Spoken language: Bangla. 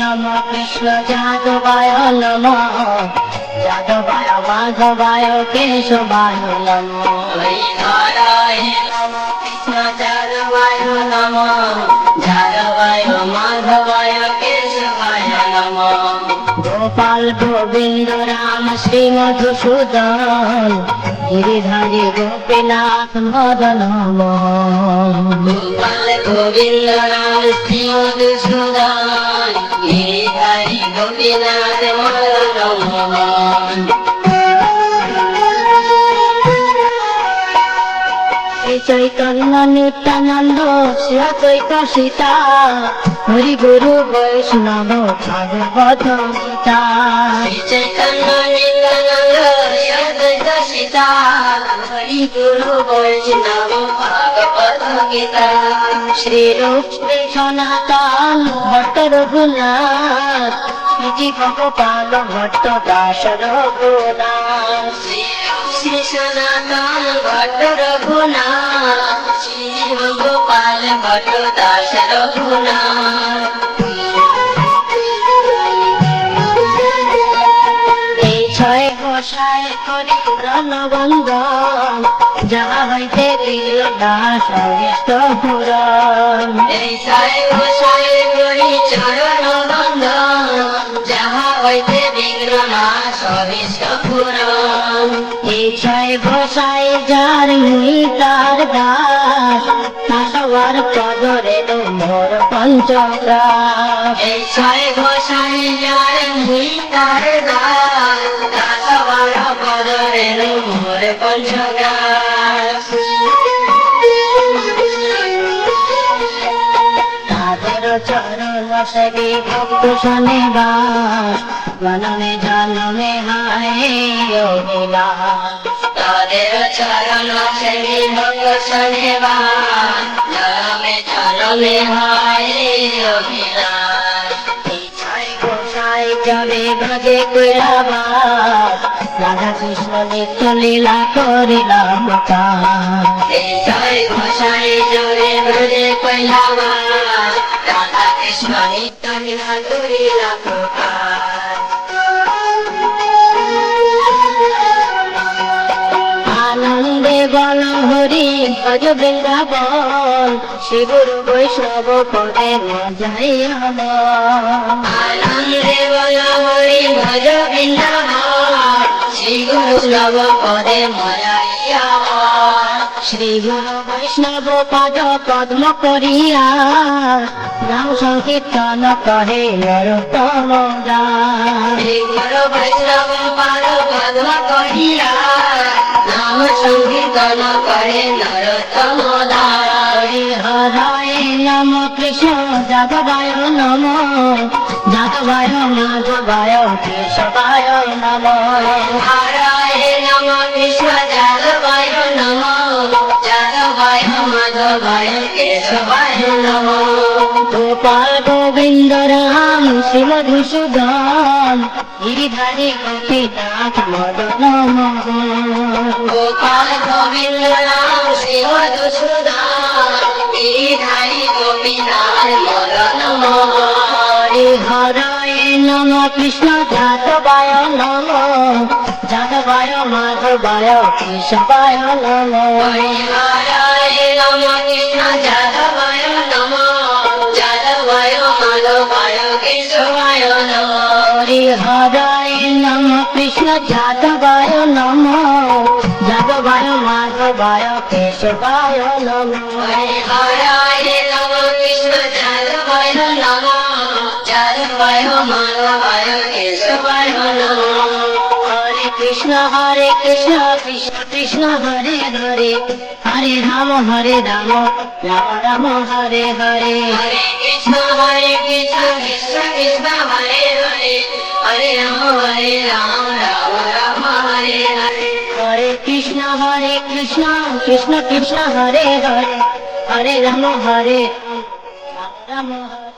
নম কৃষ্ণ যাদবায় নম, যাদবায় মাধবায় কেশবায় নম। হরিহরায় নম কৃষ্ণ যাদবায় নম, যাদবায় মাধবায় কেশবায় নম। গোপাল গোবিন্দ রাম শ্রী মধুসূদন, গিরিধারী গোপীনাথ মদন মোহন। গোপাল গোবিন্দ রাম শ্রী মধুসূদন, গিরিধারী গোপীনাথ মদন মোহন। শ্রী চৈতন্য নিত্যানন্দ শ্রী অদ্বৈত সীতা, হরি গুরু বৈষ্ণব ভাগবত গীতা। শ্রী চৈতন্য নিত্যানন্দ শ্রী অদ্বৈত সীতা, হরি গুরু বৈষ্ণব ভাগবত গীতা। শ্রী রূপ শ্রী সনাতন ভট্ট রঘুনাথ, শ্রী ভগবান ভট্ট দাস রঘুনাথ। শ্রী সনাতন ভট্ট রঘুনাথ, শ্রী ভগবান ভট্ট দাস রঘুনাথ। এই ছয় গোসাই করি প্রণবন্দন, যাহা হইতে দিল দাস অভিষ্ট পুরন। এই ছয় গোসাই করি চরণ বন্দন, যাহা হইতে বিঘ্ন নাশ অভিষ্ট পুরন। এই ছয় গোসাই যার মুই তার দাস, সবার পদরে মোর পঞ্চগ্রাস। এই ছয় গোসাই যার মুই তার দাস, সবার পদরে মোর পঞ্চগ্রাস। তাদের চরণ সেবী ভক্ত শনিবার, মনমে জন্মে হায় অভিলাষ। তাদের চরণ সেবী ভক্ত শনিবার, জন্মে জন্মে হায় অভিলাষ। এই ছয় গোসাই যাবে ভজে কৈলাবাস, রাধা কৃষ্ণ নিত্য লীলা করিলাম তার। এই ছয় গোসাই যাবে ভজে কৈলাবাস, রাধা কৃষ্ণ নিত্য লীলা করিলাম তার। আনন্দে বল হরি ভজ বৃন্দাবন, শ্রী গুরু বৈষ্ণব পদে মজাই হল। আনন্দে বল হরি ভজ বৃন্দাবন, শ্রী গুরু বৈষ্ণব পদে মজাই হল। শ্রী গুরু বৈষ্ণব পদ পদ্ম করিয়া, নাম সংকীর্তন করে নরোত্তম দাস। শ্রী গুরু বৈষ্ণব পদ পদ্ম করিয়া, নাম সংকীর্তন করে নরোত্তম দাস। হরিহরায় নম কৃষ্ণ যাদবায় নম, যাদবায় মাধবায় কেশবায় নম। হরিহরায় নম কৃষ্ণ যাদবায় নম, যাদবায় মাধবায় কেশবায় নম। গোপাল গোবিন্দ রাম শ্রী মধুসূদন, গিরিধারী গোপীনাথ মদন মোহন। গোপাল গোবিন্দ রাম শ্রী মধুসূদন, গিরিধারী গোপীনাথ মদন মোহন। হরিহরায় নম কৃষ্ণ যাদবায় নম, যাদবায় মাধবায় কেশবায় নম। হরিহরায় নম কৃষ্ণ যাদবায় নম, যাদবায় মাধবায় কেশবায় নম। হরিহরায় নম কৃষ্ণ যাদবায় নম, যাদবায় মাধবায় কেশবায় নম। হরিহরায় নম কৃষ্ণ যাদবায় নম, যাদবায় মাধবায় কেশবায় নম। হরে কৃষ্ণ কৃষ্ণ কৃষ্ণ হরে হরে, হরে রাম রাম রাম হরে হরে। হরে কৃষ্ণ কৃষ্ণ কৃষ্ণ হরে হরে, হরে রাম রাম রাম হরে হরে। হরে কৃষ্ণ কৃষ্ণ কৃষ্ণ কৃষ্ণ হরে হরে, হরে রাম হরে রাম রাম হরে